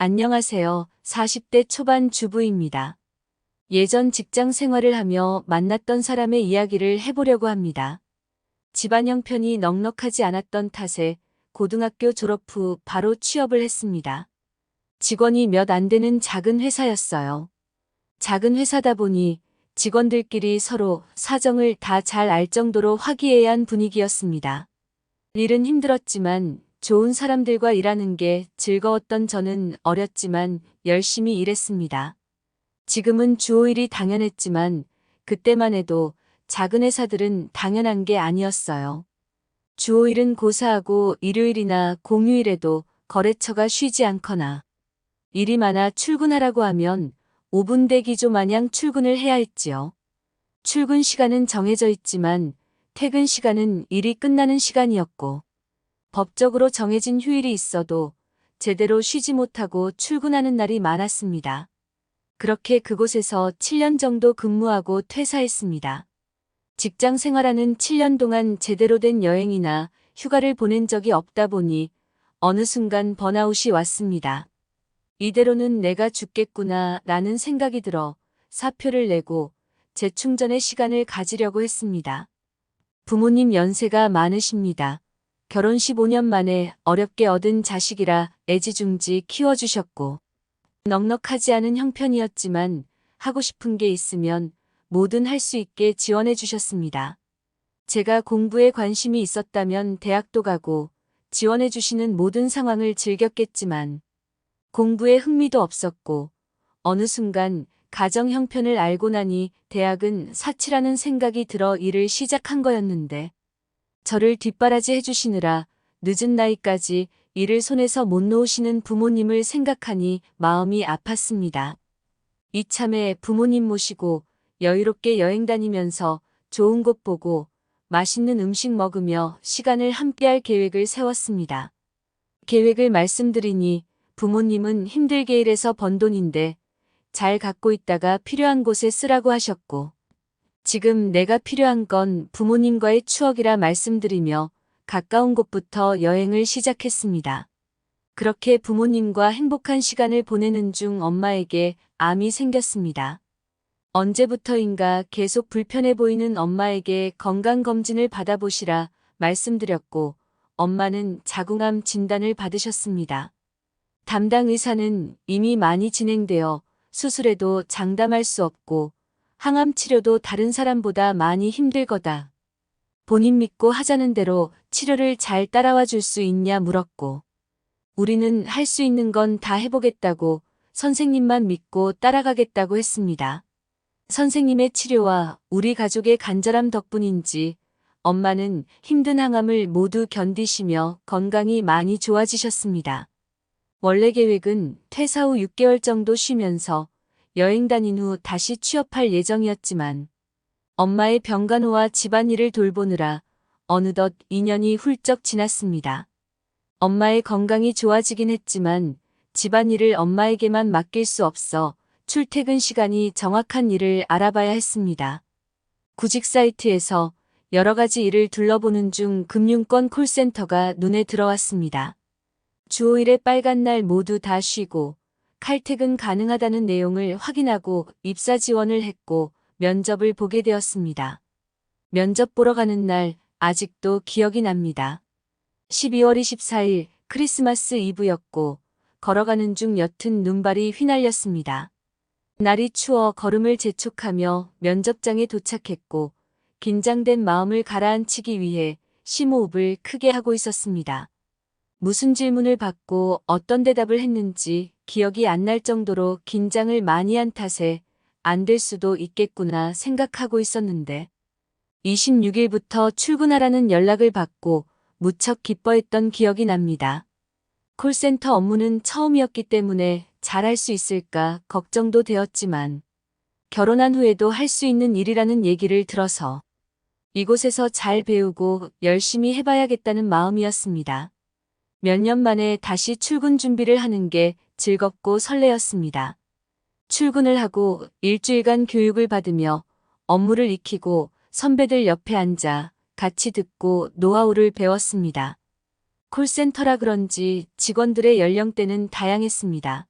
안녕하세요. 40대 초반 주부입니다. 예전 직장 생활을 하며 만났던 사람의 이야기를 해보려고 합니다. 집안 형편이 넉넉하지 않았던 탓에 고등학교 졸업 후 바로 취업을 했습니다. 직원이 몇 안 되는 작은 회사였어요. 작은 회사다 보니 직원들끼리 서로 사정을 다 잘 알 정도로 화기애애한 분위기였습니다. 일은 힘들었지만 좋은 사람들과 일하는 게 즐거웠던 저는 어렸지만 열심히 일했습니다. 지금은 주 5일이 당연했지만 그때만 해도 작은 회사들은 당연한 게 아니었어요. 주 5일은 고사하고 일요일이나 공휴일에도 거래처가 쉬지 않거나 일이 많아 출근하라고 하면 5분 대기조 마냥 출근을 해야 했지요. 출근 시간은 정해져 있지만 퇴근 시간은 일이 끝나는 시간이었고 법적으로 정해진 휴일이 있어도 제대로 쉬지 못하고 출근하는 날이 많았습니다. 그렇게 그곳에서 7년 정도 근무하고 퇴사했습니다. 직장 생활하는 7년 동안 제대로 된 여행이나 휴가를 보낸 적이 없다 보니 어느 순간 번아웃이 왔습니다. 이대로는 내가 죽겠구나 라는 생각이 들어 사표를 내고 재충전의 시간을 가지려고 했습니다. 부모님 연세가 많으십니다. 결혼 15년 만에 어렵게 얻은 자식이라 애지중지 키워주셨고 넉넉하지 않은 형편이었지만 하고 싶은 게 있으면 뭐든 할 수 있게 지원해 주셨습니다. 제가 공부에 관심이 있었다면 대학도 가고 지원해 주시는 모든 상황을 즐겼겠지만 공부에 흥미도 없었고 어느 순간 가정 형편을 알고 나니 대학은 사치라는 생각이 들어 일을 시작한 거였는데 저를 뒷바라지 해주시느라 늦은 나이까지 일을 손에서 못 놓으시는 부모님을 생각하니 마음이 아팠습니다. 이참에 부모님 모시고 여유롭게 여행 다니면서 좋은 곳 보고 맛있는 음식 먹으며 시간을 함께할 계획을 세웠습니다. 계획을 말씀드리니 부모님은 힘들게 일해서 번 돈인데 잘 갖고 있다가 필요한 곳에 쓰라고 하셨고 지금 내가 필요한 건 부모님과의 추억이라 말씀드리며 가까운 곳부터 여행을 시작했습니다. 그렇게 부모님과 행복한 시간을 보내는 중 엄마에게 암이 생겼습니다. 언제부터인가 계속 불편해 보이는 엄마에게 건강검진을 받아보시라 말씀드렸고 엄마는 자궁암 진단을 받으셨습니다. 담당 의사는 이미 많이 진행되어 수술에도 장담할 수 없고 항암 치료도 다른 사람보다 많이 힘들 거다. 본인 믿고 하자는 대로 치료를 잘 따라와 줄 수 있냐 물었고 우리는 할 수 있는 건 다 해보겠다고 선생님만 믿고 따라가겠다고 했습니다. 선생님의 치료와 우리 가족의 간절함 덕분인지 엄마는 힘든 항암을 모두 견디시며 건강이 많이 좋아지셨습니다. 원래 계획은 퇴사 후 6개월 정도 쉬면서 여행 다닌 후 다시 취업할 예정이었지만 엄마의 병간호와 집안일을 돌보느라 어느덧 2년이 훌쩍 지났습니다. 엄마의 건강이 좋아지긴 했지만 집안일을 엄마에게만 맡길 수 없어 출퇴근 시간이 정확한 일을 알아봐야 했습니다. 구직 사이트에서 여러 가지 일을 둘러보는 중 금융권 콜센터가 눈에 들어왔습니다. 주 5일의 빨간 날 모두 다 쉬고 칼퇴근 가능하다는 내용을 확인하고 입사 지원을 했고 면접을 보게 되었습니다. 면접 보러 가는 날 아직도 기억이 납니다. 12월 24일 크리스마스 이브였고 걸어가는 중 옅은 눈발이 휘날렸습니다. 날이 추워 걸음을 재촉하며 면접장에 도착했고 긴장된 마음을 가라앉히기 위해 심호흡을 크게 하고 있었습니다. 무슨 질문을 받고 어떤 대답을 했는지 기억이 안 날 정도로 긴장을 많이 한 탓에 안 될 수도 있겠구나 생각하고 있었는데 26일부터 출근하라는 연락을 받고 무척 기뻐했던 기억이 납니다. 콜센터 업무는 처음이었기 때문에 잘할 수 있을까 걱정도 되었지만 결혼한 후에도 할 수 있는 일이라는 얘기를 들어서 이곳에서 잘 배우고 열심히 해봐야겠다는 마음이었습니다. 몇 년 만에 다시 출근 준비를 하는 게 즐겁고 설레었습니다. 출근을 하고 일주일간 교육을 받으며 업무를 익히고 선배들 옆에 앉아 같이 듣고 노하우를 배웠습니다. 콜센터라 그런지 직원들의 연령대는 다양했습니다.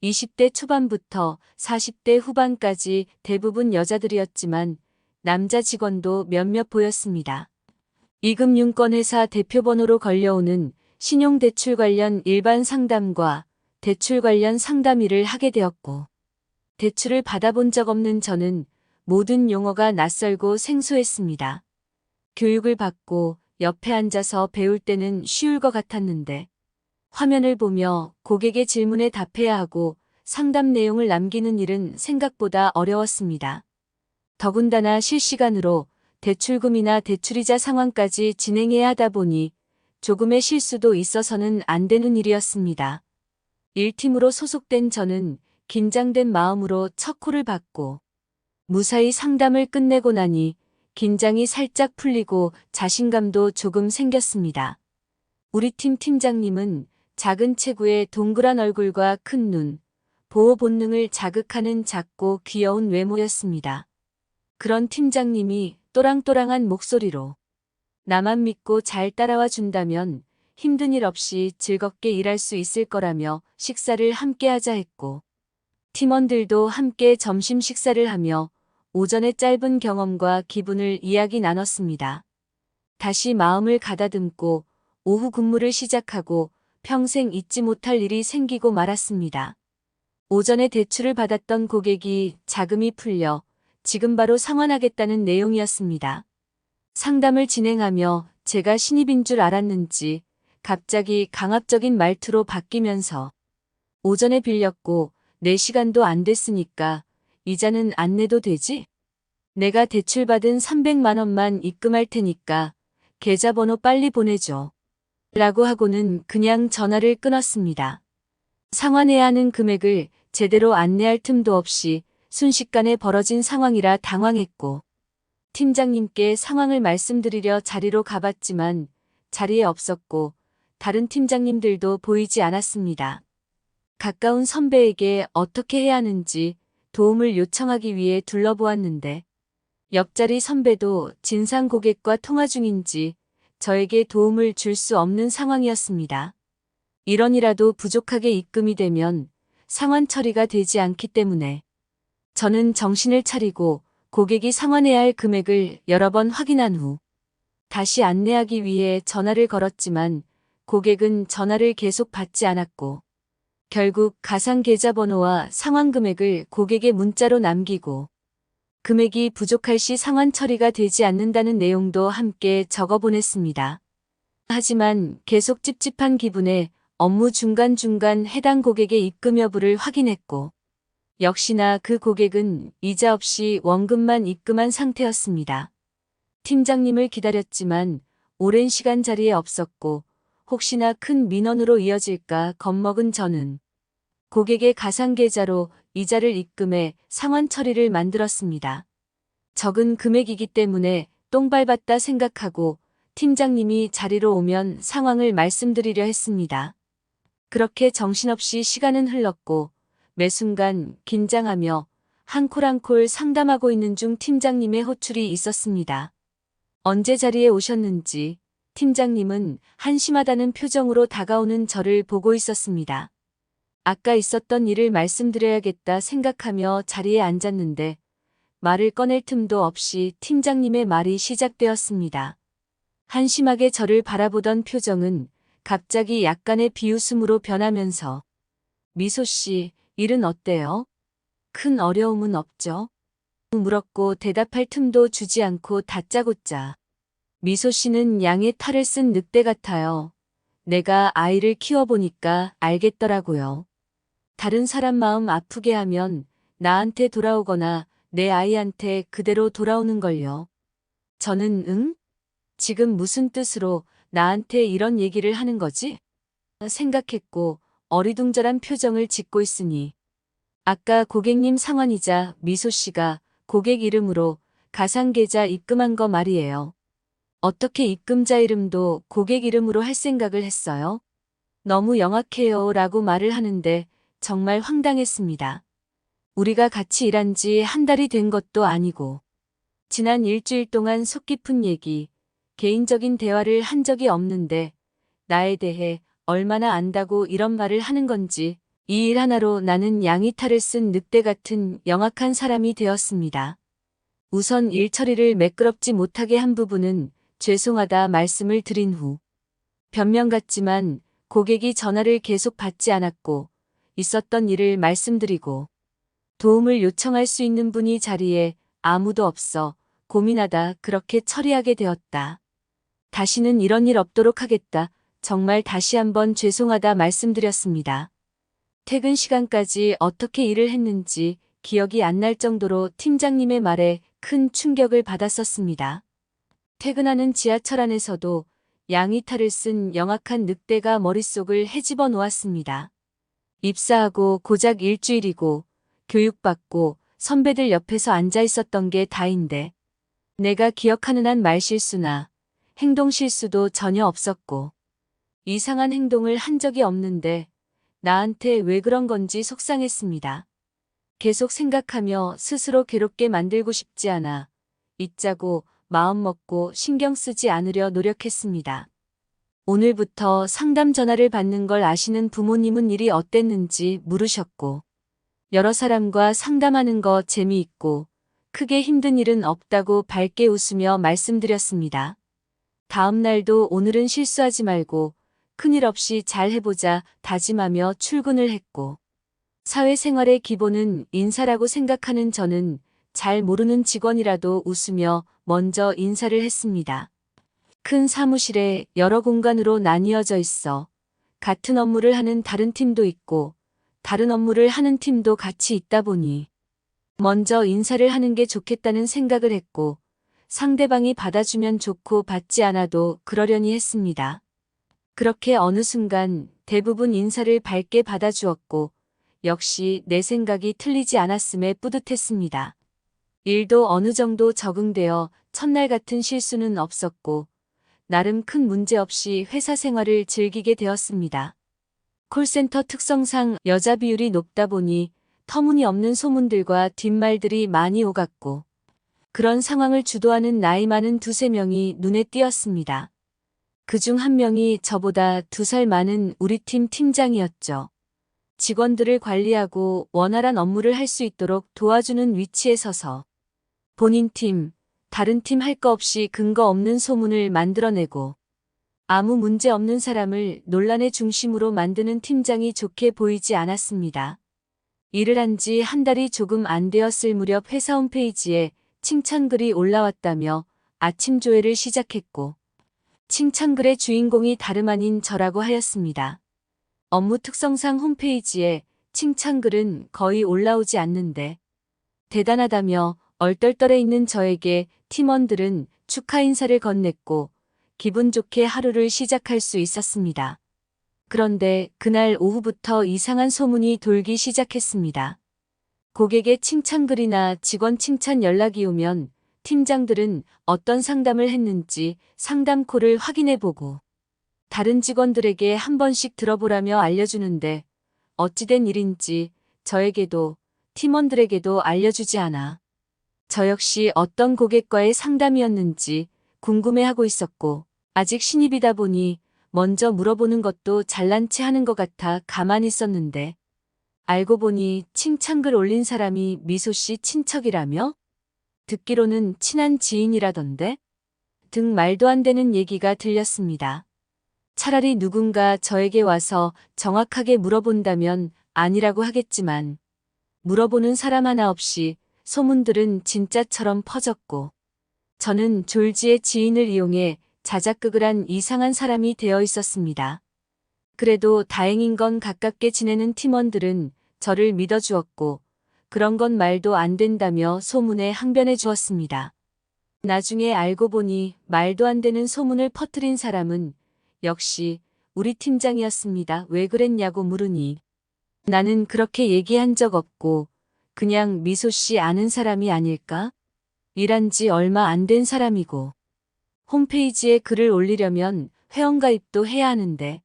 20대 초반부터 40대 후반까지 대부분 여자들이었지만 남자 직원도 몇몇 보였습니다. 이금융권회사 대표번호로 걸려오는 신용대출 관련 일반 상담과 대출 관련 상담 일을 하게 되었고, 대출을 받아본 적 없는 저는 모든 용어가 낯설고 생소했습니다. 교육을 받고 옆에 앉아서 배울 때는 쉬울 것 같았는데, 화면을 보며 고객의 질문에 답해야 하고 상담 내용을 남기는 일은 생각보다 어려웠습니다. 더군다나 실시간으로 대출금이나 대출이자 상환까지 진행해야 하다 보니 조금의 실수도 있어서는 안 되는 일이었습니다. 1팀으로 소속된 저는 긴장된 마음으로 첫 콜을 받고 무사히 상담을 끝내고 나니 긴장이 살짝 풀리고 자신감도 조금 생겼습니다. 우리 팀 팀장님은 작은 체구의 동그란 얼굴과 큰 눈, 보호 본능을 자극하는 작고 귀여운 외모였습니다. 그런 팀장님이 또랑또랑한 목소리로 나만 믿고 잘 따라와 준다면 힘든 일 없이 즐겁게 일할 수 있을 거라며 식사를 함께 하자 했고, 팀원들도 함께 점심 식사를 하며 오전의 짧은 경험과 기분을 이야기 나눴습니다. 다시 마음을 가다듬고 오후 근무를 시작하고 평생 잊지 못할 일이 생기고 말았습니다. 오전에 대출을 받았던 고객이 자금이 풀려 지금 바로 상환하겠다는 내용이었습니다. 상담을 진행하며 제가 신입인 줄 알았는지 갑자기 강압적인 말투로 바뀌면서 오전에 빌렸고 내 시간도 안 됐으니까 이자는 안 내도 되지? 내가 대출받은 300만 원만 입금할 테니까 계좌번호 빨리 보내줘. 라고 하고는 그냥 전화를 끊었습니다. 상환해야 하는 금액을 제대로 안내할 틈도 없이 순식간에 벌어진 상황이라 당황했고, 팀장님께 상황을 말씀드리려 자리로 가봤지만 자리에 없었고 다른 팀장님들도 보이지 않았습니다. 가까운 선배에게 어떻게 해야 하는지 도움을 요청하기 위해 둘러보았는데 옆자리 선배도 진상 고객과 통화 중인지 저에게 도움을 줄 수 없는 상황이었습니다. 1원이라도 부족하게 입금이 되면 상환 처리가 되지 않기 때문에 저는 정신을 차리고 고객이 상환해야 할 금액을 여러 번 확인한 후 다시 안내하기 위해 전화를 걸었지만 고객은 전화를 계속 받지 않았고 결국 가상 계좌번호와 상환 금액을 고객의 문자로 남기고 금액이 부족할 시 상환 처리가 되지 않는다는 내용도 함께 적어 보냈습니다. 하지만 계속 찝찝한 기분에 업무 중간중간 해당 고객의 입금 여부를 확인했고 역시나 그 고객은 이자 없이 원금만 입금한 상태였습니다. 팀장님을 기다렸지만 오랜 시간 자리에 없었고 혹시나 큰 민원으로 이어질까 겁먹은 저는 고객의 가상계좌로 이자를 입금해 상환 처리를 만들었습니다. 적은 금액이기 때문에 똥 밟았다 생각하고 팀장님이 자리로 오면 상황을 말씀드리려 했습니다. 그렇게 정신없이 시간은 흘렀고 매 순간 긴장하며 한 콜 한 콜 상담하고 있는 중 팀장님의 호출이 있었습니다. 언제 자리에 오셨는지 팀장님은 한심하다는 표정으로 다가오는 저를 보고 있었습니다. 아까 있었던 일을 말씀드려야겠다 생각하며 자리에 앉았는데 말을 꺼낼 틈도 없이 팀장님의 말이 시작되었습니다. 한심하게 저를 바라보던 표정은 갑자기 약간의 비웃음으로 변하면서 미소 씨, 일은 어때요? 큰 어려움은 없죠? 물었고 대답할 틈도 주지 않고 다짜고짜. 미소 씨는 양의 탈을 쓴 늑대 같아요. 내가 아이를 키워보니까 알겠더라고요. 다른 사람 마음 아프게 하면 나한테 돌아오거나 내 아이한테 그대로 돌아오는 걸요. 저는 응? 지금 무슨 뜻으로 나한테 이런 얘기를 하는 거지? 생각했고 어리둥절한 표정을 짓고 있으니 아까 고객님 상환이자 미소 씨가 고객 이름으로 가상계좌 입금한 거 말이에요. 어떻게 입금자 이름도 고객 이름으로 할 생각을 했어요? 너무 영악해요 라고 말을 하는데 정말 황당했습니다. 우리가 같이 일한 지 한 달이 된 것도 아니고 지난 일주일 동안 속 깊은 얘기, 개인적인 대화를 한 적이 없는데 나에 대해 얼마나 안다고 이런 말을 하는 건지 이 일 하나로 나는 양이탈을 쓴 늑대 같은 영악한 사람이 되었습니다. 우선 일 처리를 매끄럽지 못하게 한 부분은 죄송하다 말씀을 드린 후 변명 같지만 고객이 전화를 계속 받지 않았고 있었던 일을 말씀드리고 도움을 요청할 수 있는 분이 자리에 아무도 없어 고민하다 그렇게 처리하게 되었다. 다시는 이런 일 없도록 하겠다. 정말 다시 한번 죄송하다 말씀드렸습니다. 퇴근 시간까지 어떻게 일을 했는지 기억이 안 날 정도로 팀장님의 말에 큰 충격을 받았었습니다. 퇴근하는 지하철 안에서도 양이탈을 쓴 영악한 늑대가 머릿속을 헤집어 놓았습니다. 입사하고 고작 일주일이고 교육받고 선배들 옆에서 앉아 있었던 게 다인데 내가 기억하는 한 말실수나 행동 실수도 전혀 없었고 이상한 행동을 한 적이 없는데 나한테 왜 그런 건지 속상했습니다. 계속 생각하며 스스로 괴롭게 만들고 싶지 않아 잊자고 마음먹고 신경 쓰지 않으려 노력했습니다. 오늘부터 상담 전화를 받는 걸 아시는 부모님은 일이 어땠는지 물으셨고 여러 사람과 상담하는 거 재미있고 크게 힘든 일은 없다고 밝게 웃으며 말씀드렸습니다. 다음 날도 오늘은 실수하지 말고 큰일 없이 잘 해보자 다짐하며 출근을 했고 사회생활의 기본은 인사라고 생각하는 저는 잘 모르는 직원이라도 웃으며 먼저 인사를 했습니다. 큰 사무실에 여러 공간으로 나뉘어져 있어 같은 업무를 하는 다른 팀도 있고 다른 업무를 하는 팀도 같이 있다 보니 먼저 인사를 하는 게 좋겠다는 생각을 했고 상대방이 받아주면 좋고 받지 않아도 그러려니 했습니다. 그렇게 어느 순간 대부분 인사를 밝게 받아주었고 역시 내 생각이 틀리지 않았음에 뿌듯했습니다. 일도 어느 정도 적응되어 첫날 같은 실수는 없었고 나름 큰 문제 없이 회사 생활을 즐기게 되었습니다. 콜센터 특성상 여자 비율이 높다 보니 터무니없는 소문들과 뒷말들이 많이 오갔고 그런 상황을 주도하는 나이 많은 두세 명이 눈에 띄었습니다. 그중 한 명이 저보다 2살 많은 우리 팀 팀장이었죠. 직원들을 관리하고 원활한 업무를 할 수 있도록 도와주는 위치에 서서 본인 팀, 다른 팀 할 거 없이 근거 없는 소문을 만들어내고 아무 문제 없는 사람을 논란의 중심으로 만드는 팀장이 좋게 보이지 않았습니다. 일을 한 지 한 달이 조금 안 되었을 무렵 회사 홈페이지에 칭찬글이 올라왔다며 아침 조회를 시작했고 칭찬글의 주인공이 다름 아닌 저라고 하였습니다. 업무 특성상 홈페이지에 칭찬글은 거의 올라오지 않는데 대단하다며 얼떨떨해 있는 저에게 팀원들은 축하 인사를 건넸고 기분 좋게 하루를 시작할 수 있었습니다. 그런데 그날 오후부터 이상한 소문이 돌기 시작했습니다. 고객의 칭찬글이나 직원 칭찬 연락이 오면 팀장들은 어떤 상담을 했는지 상담콜을 확인해보고 다른 직원들에게 한 번씩 들어보라며 알려주는데 어찌된 일인지 저에게도 팀원들에게도 알려주지 않아 저 역시 어떤 고객과의 상담이었는지 궁금해하고 있었고 아직 신입이다 보니 먼저 물어보는 것도 잘난 체 하는 것 같아 가만히 있었는데 알고 보니 칭찬글 올린 사람이 미소 씨 친척이라며? 듣기로는 친한 지인이라던데? 등 말도 안 되는 얘기가 들렸습니다. 차라리 누군가 저에게 와서 정확하게 물어본다면 아니라고 하겠지만 물어보는 사람 하나 없이 소문들은 진짜처럼 퍼졌고 저는 졸지의 지인을 이용해 자작극을 한 이상한 사람이 되어 있었습니다. 그래도 다행인 건 가깝게 지내는 팀원들은 저를 믿어주었고 그런 건 말도 안 된다며 소문에 항변해 주었습니다. 나중에 알고 보니 말도 안 되는 소문을 퍼뜨린 사람은 역시 우리 팀장이었습니다. 왜 그랬냐고 물으니 나는 그렇게 얘기한 적 없고 그냥 미소 씨 아는 사람이 아닐까? 일한 지 얼마 안 된 사람이고 홈페이지에 글을 올리려면 회원가입도 해야 하는데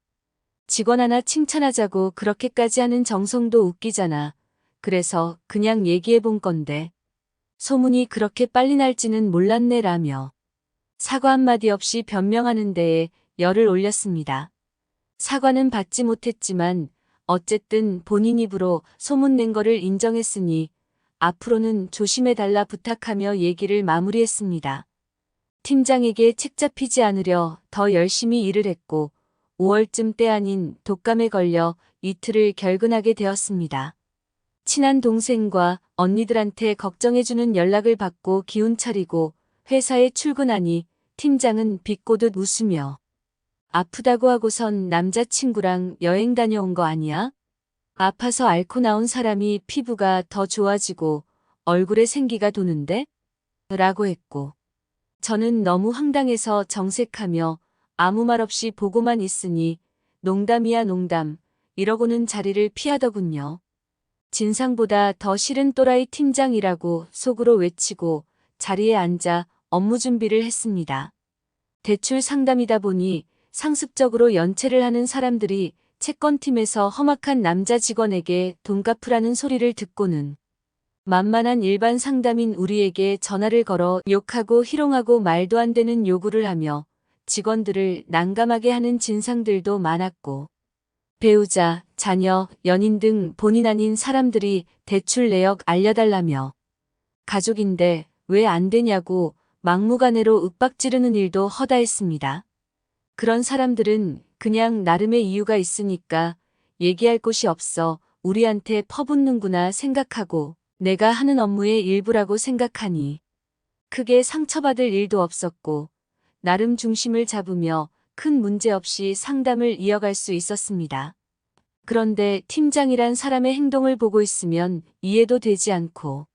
직원 하나 칭찬하자고 그렇게까지 하는 정성도 웃기잖아. 그래서 그냥 얘기해 본 건데 소문이 그렇게 빨리 날지는 몰랐네 라며 사과 한마디 없이 변명하는 데에 열을 올렸습니다. 사과는 받지 못했지만 어쨌든 본인 입으로 소문낸 거를 인정했으니 앞으로는 조심해달라 부탁하며 얘기를 마무리했습니다. 팀장에게 책 잡히지 않으려 더 열심히 일을 했고 5월쯤 때 아닌 독감에 걸려 이틀을 결근하게 되었습니다. 친한 동생과 언니들한테 걱정해주는 연락을 받고 기운 차리고 회사에 출근하니 팀장은 비꼬듯 웃으며 아프다고 하고선 남자친구랑 여행 다녀온 거 아니야? 아파서 앓고 나온 사람이 피부가 더 좋아지고 얼굴에 생기가 도는데? 라고 했고 저는 너무 황당해서 정색하며 아무 말 없이 보고만 있으니 농담이야 농담 이러고는 자리를 피하더군요. 진상보다 더 싫은 또라이 팀장이라고 속으로 외치고 자리에 앉아 업무 준비를 했습니다. 대출 상담이다 보니 상습적으로 연체를 하는 사람들이 채권팀에서 험악한 남자 직원에게 돈 갚으라는 소리를 듣고는 만만한 일반 상담인 우리에게 전화를 걸어 욕하고 희롱하고 말도 안 되는 요구를 하며 직원들을 난감하게 하는 진상들도 많았고 배우자, 자녀, 연인 등 본인 아닌 사람들이 대출 내역 알려달라며 가족인데 왜 안 되냐고 막무가내로 윽박지르는 일도 허다했습니다. 그런 사람들은 그냥 나름의 이유가 있으니까 얘기할 곳이 없어 우리한테 퍼붓는구나 생각하고 내가 하는 업무의 일부라고 생각하니 크게 상처받을 일도 없었고 나름 중심을 잡으며 큰 문제 없이 상담을 이어갈 수 있었습니다. 그런데 팀장이란 사람의 행동을 보고 있으면 이해도 되지 않고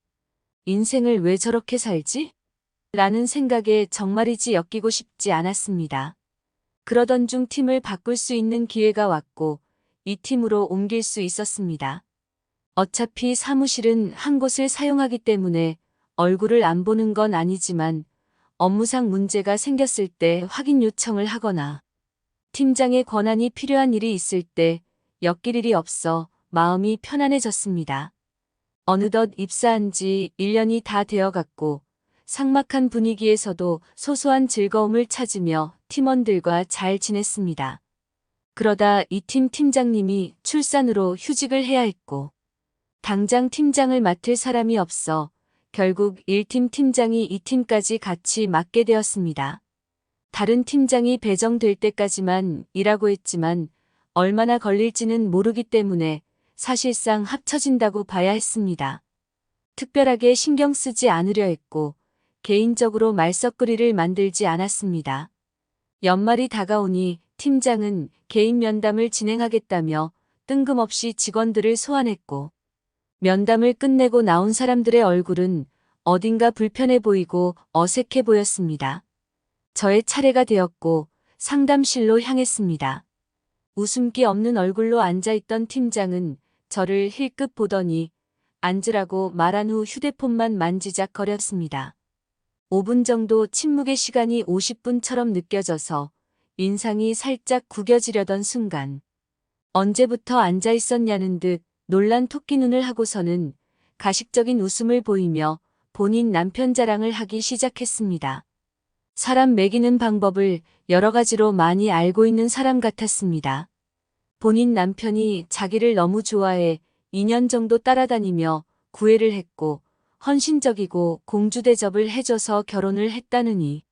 인생을 왜 저렇게 살지? 라는 생각에 정말이지 엮이고 싶지 않았습니다. 그러던 중 팀을 바꿀 수 있는 기회가 왔고 이 팀으로 옮길 수 있었습니다. 어차피 사무실은 한 곳을 사용하기 때문에 얼굴을 안 보는 건 아니지만 업무상 문제가 생겼을 때 확인 요청을 하거나 팀장의 권한이 필요한 일이 있을 때 엮일 일이 없어 마음이 편안해졌습니다. 어느덧 입사한 지 1년이 다 되어갔고 삭막한 분위기에서도 소소한 즐거움을 찾으며 팀원들과 잘 지냈습니다. 그러다 이 팀 팀장님이 출산으로 휴직을 해야 했고 당장 팀장을 맡을 사람이 없어 결국 1팀 팀장이 2팀까지 같이 맡게 되었습니다. 다른 팀장이 배정될 때까지만 일하고 했지만 얼마나 걸릴지는 모르기 때문에 사실상 합쳐진다고 봐야 했습니다. 특별하게 신경 쓰지 않으려 했고 개인적으로 말썽거리를 만들지 않았습니다. 연말이 다가오니 팀장은 개인 면담을 진행하겠다며 뜬금없이 직원들을 소환했고 면담을 끝내고 나온 사람들의 얼굴은 어딘가 불편해 보이고 어색해 보였습니다. 저의 차례가 되었고 상담실로 향했습니다. 웃음기 없는 얼굴로 앉아있던 팀장은 저를 힐끗 보더니 앉으라고 말한 후 휴대폰만 만지작거렸습니다. 5분 정도 침묵의 시간이 50분처럼 느껴져서 인상이 살짝 구겨지려던 순간 언제부터 앉아 있었냐는 듯 놀란 토끼 눈을 하고서는 가식적인 웃음을 보이며 본인 남편 자랑을 하기 시작했습니다. 사람 매기는 방법을 여러 가지로 많이 알고 있는 사람 같았습니다. 본인 남편이 자기를 너무 좋아해 2년 정도 따라다니며 구애를 했고 헌신적이고 공주 대접을 해줘서 결혼을 했다느니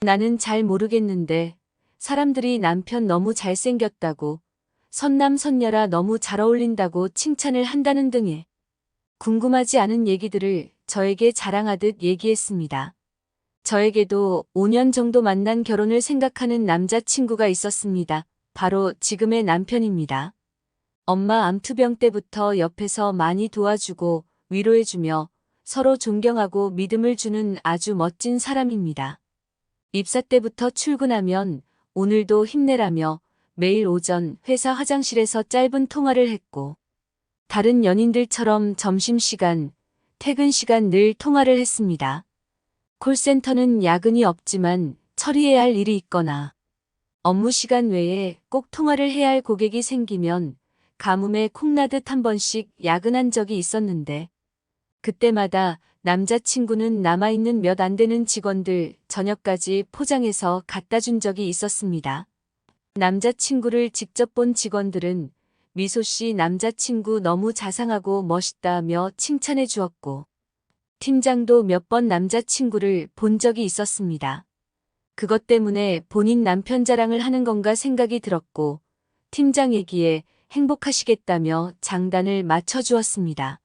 나는 잘 모르겠는데 사람들이 남편 너무 잘생겼다고 선남선녀라 너무 잘 어울린다고 칭찬을 한다는 등의 궁금하지 않은 얘기들을 저에게 자랑하듯 얘기했습니다. 저에게도 5년 정도 만난 결혼을 생각하는 남자친구가 있었습니다. 바로 지금의 남편입니다. 엄마 암투병 때부터 옆에서 많이 도와주고 위로해주며 서로 존경하고 믿음을 주는 아주 멋진 사람입니다. 입사 때부터 출근하면 오늘도 힘내라며 매일 오전 회사 화장실에서 짧은 통화를 했고 다른 연인들처럼 점심시간, 퇴근 시간 늘 통화를 했습니다. 콜센터는 야근이 없지만 처리해야 할 일이 있거나 업무 시간 외에 꼭 통화를 해야 할 고객이 생기면 가뭄에 콩나듯 한 번씩 야근한 적이 있었는데 그때마다 남자친구는 남아있는 몇 안 되는 직원들 저녁까지 포장해서 갖다 준 적이 있었습니다. 남자친구를 직접 본 직원들은 미소 씨 남자친구 너무 자상하고 멋있다며 칭찬해 주었고, 팀장도 몇 번 남자친구를 본 적이 있었습니다. 그것 때문에 본인 남편 자랑을 하는 건가 생각이 들었고, 팀장 얘기에 행복하시겠다며 장단을 맞춰주었습니다.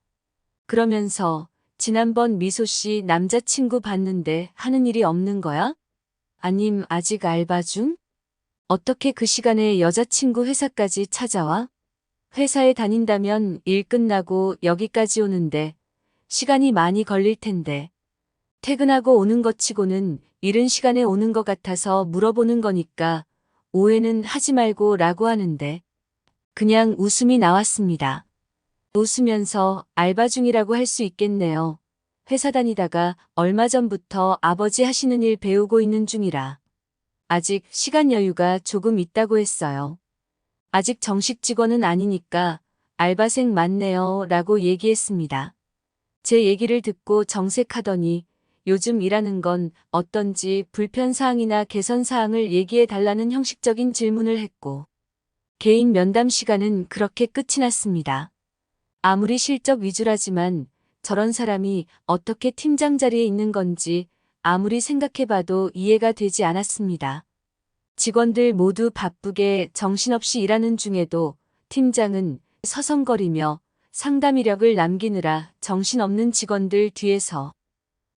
그러면서 지난번 미소 씨 남자친구 봤는데 하는 일이 없는 거야? 아님 아직 알바 중? 어떻게 그 시간에 여자친구 회사까지 찾아와? 회사에 다닌다면 일 끝나고 여기까지 오는데 시간이 많이 걸릴 텐데. 퇴근하고 오는 것 치고는 이른 시간에 오는 것 같아서 물어보는 거니까 오해는 하지 말고 라고 하는데 그냥 웃음이 나왔습니다. 웃으면서 알바 중이라고 할 수 있겠네요. 회사 다니다가 얼마 전부터 아버지 하시는 일 배우고 있는 중이라 아직 시간 여유가 조금 있다고 했어요. 아직 정식 직원은 아니니까 알바생 맞네요 라고 얘기했습니다. 제 얘기를 듣고 정색하더니 요즘 일하는 건 어떤지 불편사항이나 개선사항을 얘기해 달라는 형식적인 질문을 했고 개인 면담 시간은 그렇게 끝이 났습니다. 아무리 실적 위주라지만 저런 사람이 어떻게 팀장 자리에 있는 건지 아무리 생각해봐도 이해가 되지 않았습니다. 직원들 모두 바쁘게 정신없이 일하는 중에도 팀장은 서성거리며 상담 이력을 남기느라 정신없는 직원들 뒤에서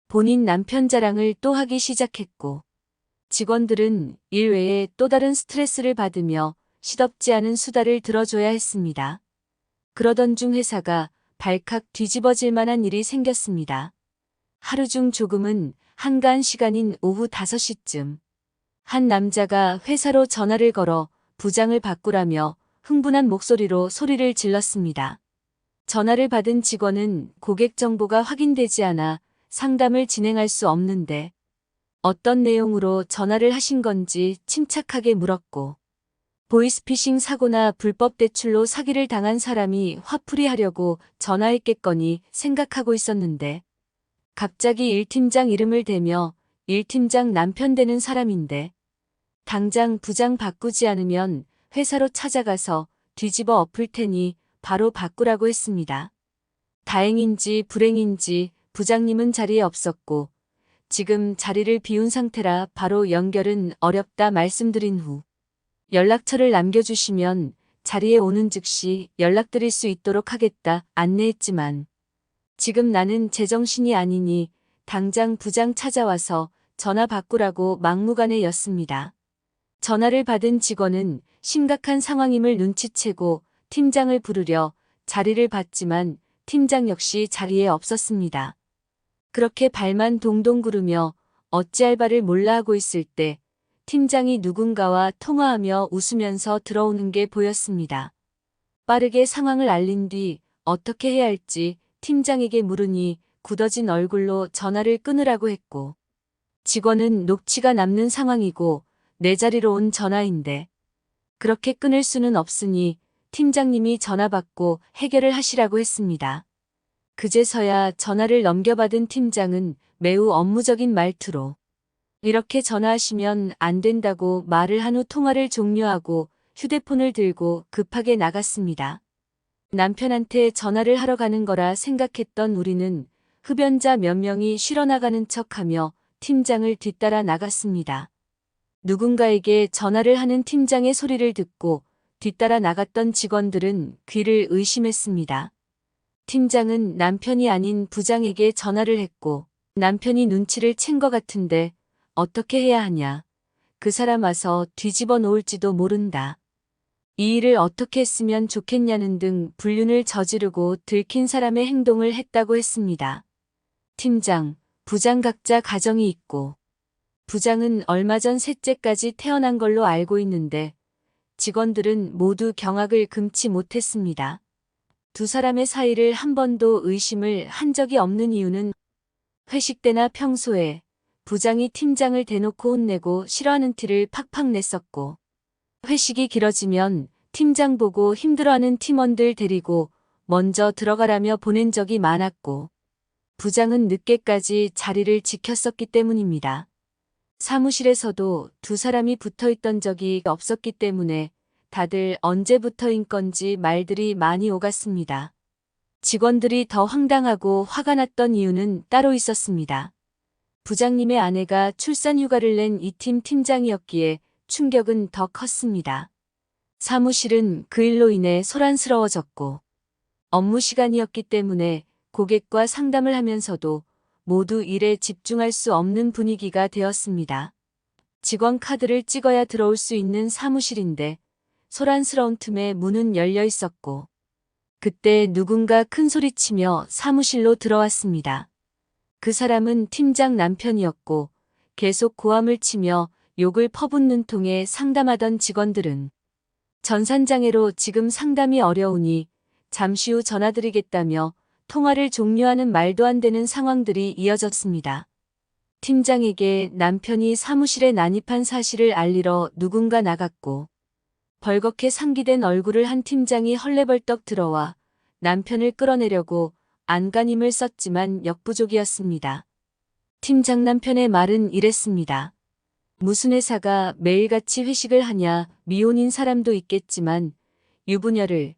본인 남편 자랑을 또 하기 시작했고 직원들은 일 외에 또 다른 스트레스를 받으며 시덥지 않은 수다를 들어줘야 했습니다. 그러던 중 회사가 발칵 뒤집어질 만한 일이 생겼습니다. 하루 중 조금은 한가한 시간인 오후 5시쯤 한 남자가 회사로 전화를 걸어 부장을 바꾸라며 흥분한 목소리로 소리를 질렀습니다. 전화를 받은 직원은 고객 정보가 확인되지 않아 상담을 진행할 수 없는데 어떤 내용으로 전화를 하신 건지 침착하게 물었고 보이스피싱 사고나 불법 대출로 사기를 당한 사람이 화풀이하려고 전화했겠거니 생각하고 있었는데 갑자기 1팀장 이름을 대며 1팀장 남편 되는 사람인데 당장 부장 바꾸지 않으면 회사로 찾아가서 뒤집어 엎을 테니 바로 바꾸라고 했습니다. 다행인지 불행인지 부장님은 자리에 없었고 지금 자리를 비운 상태라 바로 연결은 어렵다 말씀드린 후 연락처를 남겨주시면 자리에 오는 즉시 연락드릴 수 있도록 하겠다 안내했지만 지금 나는 제정신이 아니니 당장 부장 찾아와서 전화 바꾸라고 막무가내였습니다. 전화를 받은 직원은 심각한 상황임을 눈치채고 팀장을 부르려 자리를 받지만 팀장 역시 자리에 없었습니다. 그렇게 발만 동동 구르며 어찌 할 바를 몰라 하고 있을 때 팀장이 누군가와 통화하며 웃으면서 들어오는 게 보였습니다. 빠르게 상황을 알린 뒤 어떻게 해야 할지 팀장에게 물으니 굳어진 얼굴로 전화를 끊으라고 했고 직원은 녹취가 남는 상황이고 내 자리로 온 전화인데 그렇게 끊을 수는 없으니 팀장님이 전화 받고 해결을 하시라고 했습니다. 그제서야 전화를 넘겨받은 팀장은 매우 업무적인 말투로 이렇게 전화하시면 안 된다고 말을 한 후 통화를 종료하고 휴대폰을 들고 급하게 나갔습니다. 남편한테 전화를 하러 가는 거라 생각했던 우리는 흡연자 몇 명이 쉬러 나가는 척하며 팀장을 뒤따라 나갔습니다. 누군가에게 전화를 하는 팀장의 소리를 듣고 뒤따라 나갔던 직원들은 귀를 의심했습니다. 팀장은 남편이 아닌 부장에게 전화를 했고 남편이 눈치를 챈 것 같은데 어떻게 해야 하냐. 그 사람 와서 뒤집어 놓을지도 모른다. 이 일을 어떻게 했으면 좋겠냐는 등 불륜을 저지르고 들킨 사람의 행동을 했다고 했습니다. 팀장, 부장 각자 가정이 있고 부장은 얼마 전 셋째까지 태어난 걸로 알고 있는데 직원들은 모두 경악을 금치 못했습니다. 두 사람의 사이를 한 번도 의심을 한 적이 없는 이유는 회식 때나 평소에 부장이 팀장을 대놓고 혼내고 싫어하는 티를 팍팍 냈었고 회식이 길어지면 팀장 보고 힘들어하는 팀원들 데리고 먼저 들어가라며 보낸 적이 많았고 부장은 늦게까지 자리를 지켰었기 때문입니다. 사무실에서도 두 사람이 붙어 있던 적이 없었기 때문에 다들 언제부터인 건지 말들이 많이 오갔습니다. 직원들이 더 황당하고 화가 났던 이유는 따로 있었습니다. 부장님의 아내가 출산 휴가를 낸 이 팀 팀장이었기에 충격은 더 컸습니다. 사무실은 그 일로 인해 소란스러워졌고 업무 시간이었기 때문에 고객과 상담을 하면서도 모두 일에 집중할 수 없는 분위기가 되었습니다. 직원 카드를 찍어야 들어올 수 있는 사무실인데 소란스러운 틈에 문은 열려 있었고 그때 누군가 큰 소리치며 사무실로 들어왔습니다. 그 사람은 팀장 남편이었고 계속 고함을 치며 욕을 퍼붓는 통에 상담하던 직원들은 전산장애로 지금 상담이 어려우니 잠시 후 전화드리겠다며 통화를 종료하는 말도 안 되는 상황들이 이어졌습니다. 팀장에게 남편이 사무실에 난입한 사실을 알리러 누군가 나갔고 벌겋게 상기된 얼굴을 한 팀장이 헐레벌떡 들어와 남편을 끌어내려고 안간힘을 썼지만 역부족이었습니다. 팀장 남편의 말은 이랬습니다. 무슨 회사가 매일같이 회식을 하냐. 미혼인 사람도 있겠지만 유부녀를,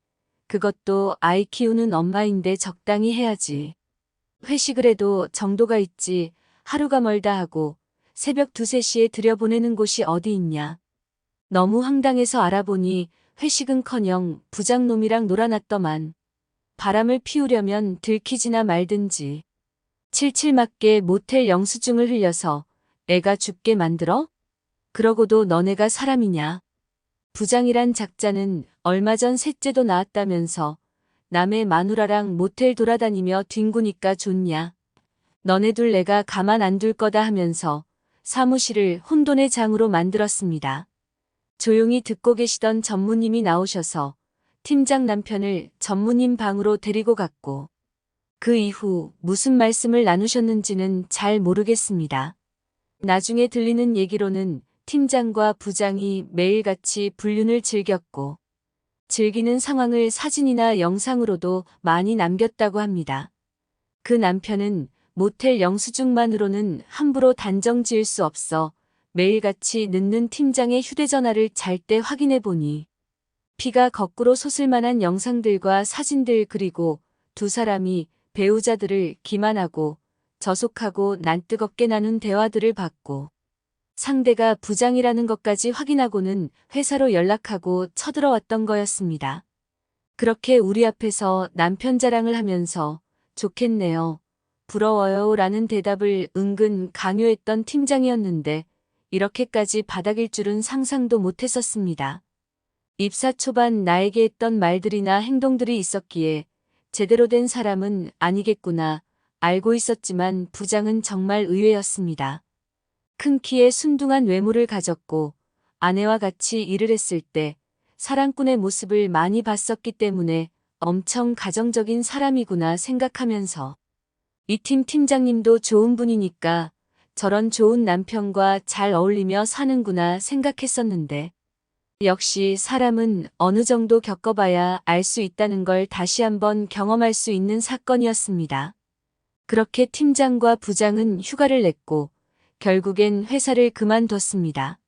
그것도 아이 키우는 엄마인데 적당히 해야지. 회식을 해도 정도가 있지. 하루가 멀다 하고 새벽 2, 3시에 들여보내는 곳이 어디 있냐. 너무 황당해서 알아보니 회식은커녕 부장놈이랑 놀아놨더만. 바람을 피우려면 들키지나 말든지. 칠칠 맞게 모텔 영수증을 흘려서 애가 죽게 만들어? 그러고도 너네가 사람이냐. 부장이란 작자는 얼마 전 셋째도 낳았다면서 남의 마누라랑 모텔 돌아다니며 뒹구니까 좋냐. 너네둘 내가 가만 안 둘 거다 하면서 사무실을 혼돈의 장으로 만들었습니다. 조용히 듣고 계시던 전무님이 나오셔서 팀장 남편을 전무님 방으로 데리고 갔고 그 이후 무슨 말씀을 나누셨는지는 잘 모르겠습니다. 나중에 들리는 얘기로는 팀장과 부장이 매일같이 불륜을 즐겼고 즐기는 상황을 사진이나 영상으로도 많이 남겼다고 합니다. 그 남편은 모텔 영수증만으로는 함부로 단정 지을 수 없어 매일같이 늦는 팀장의 휴대전화를 잘 때 확인해 보니 피가 거꾸로 솟을 만한 영상들과 사진들 그리고 두 사람이 배우자들을 기만하고 저속하고 난뜨겁게 나눈 대화들을 봤고 상대가 부장이라는 것까지 확인하고는 회사로 연락하고 쳐들어왔던 거였습니다. 그렇게 우리 앞에서 남편 자랑을 하면서 좋겠네요. 부러워요 라는 대답을 은근 강요했던 팀장이었는데 이렇게까지 바닥일 줄은 상상도 못했었습니다. 입사 초반 나에게 했던 말들이나 행동들이 있었기에 제대로 된 사람은 아니겠구나 알고 있었지만 부장은 정말 의외였습니다. 큰 키에 순둥한 외모를 가졌고 아내와 같이 일을 했을 때 사랑꾼의 모습을 많이 봤었기 때문에 엄청 가정적인 사람이구나 생각하면서 이 팀 팀장님도 좋은 분이니까 저런 좋은 남편과 잘 어울리며 사는구나 생각했었는데 역시 사람은 어느 정도 겪어봐야 알 수 있다는 걸 다시 한번 경험할 수 있는 사건이었습니다. 그렇게 팀장과 부장은 휴가를 냈고 결국엔 회사를 그만뒀습니다.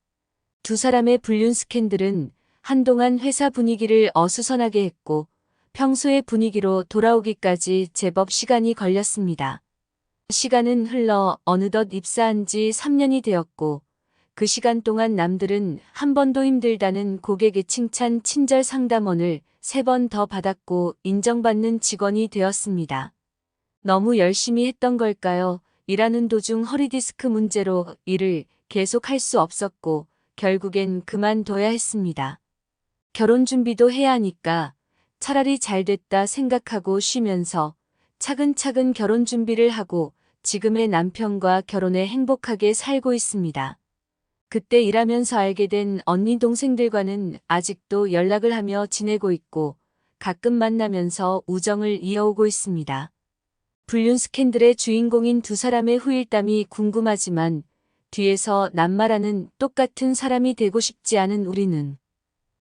두 사람의 불륜 스캔들은 한동안 회사 분위기를 어수선하게 했고 평소의 분위기로 돌아오기까지 제법 시간이 걸렸습니다. 시간은 흘러 어느덧 입사한 지 3년이 되었고 그 시간 동안 남들은 한 번도 힘들다는 고객의 칭찬 친절 상담원을 3번 더 받았고 인정받는 직원이 되었습니다. 너무 열심히 했던 걸까요? 일하는 도중 허리디스크 문제로 일을 계속 할 수 없었고 결국엔 그만둬야 했습니다. 결혼 준비도 해야 하니까 차라리 잘 됐다 생각하고 쉬면서 차근차근 결혼 준비를 하고 지금의 남편과 결혼해 행복하게 살고 있습니다. 그때 일하면서 알게 된 언니 동생들과는 아직도 연락을 하며 지내고 있고 가끔 만나면서 우정을 이어오고 있습니다. 불륜 스캔들의 주인공인 두 사람의 후일담이 궁금하지만 뒤에서 낱말하는 똑같은 사람이 되고 싶지 않은 우리는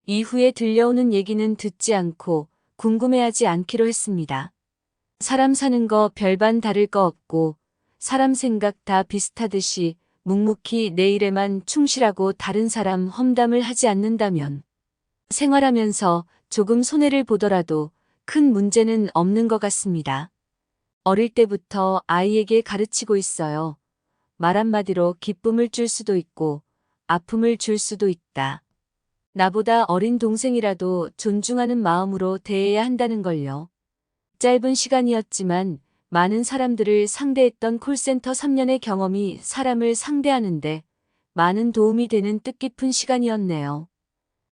이후에 들려오는 얘기는 듣지 않고 궁금해하지 않기로 했습니다. 사람 사는 거 별반 다를 거 없고 사람 생각 다 비슷하듯이 묵묵히 내 일에만 충실하고 다른 사람 험담을 하지 않는다면 생활하면서 조금 손해를 보더라도 큰 문제는 없는 것 같습니다. 어릴 때부터 아이에게 가르치고 있어요. 말 한마디로 기쁨을 줄 수도 있고 아픔을 줄 수도 있다. 나보다 어린 동생이라도 존중하는 마음으로 대해야 한다는 걸요. 짧은 시간이었지만 많은 사람들을 상대했던 콜센터 3년의 경험이 사람을 상대하는데 많은 도움이 되는 뜻깊은 시간이었네요.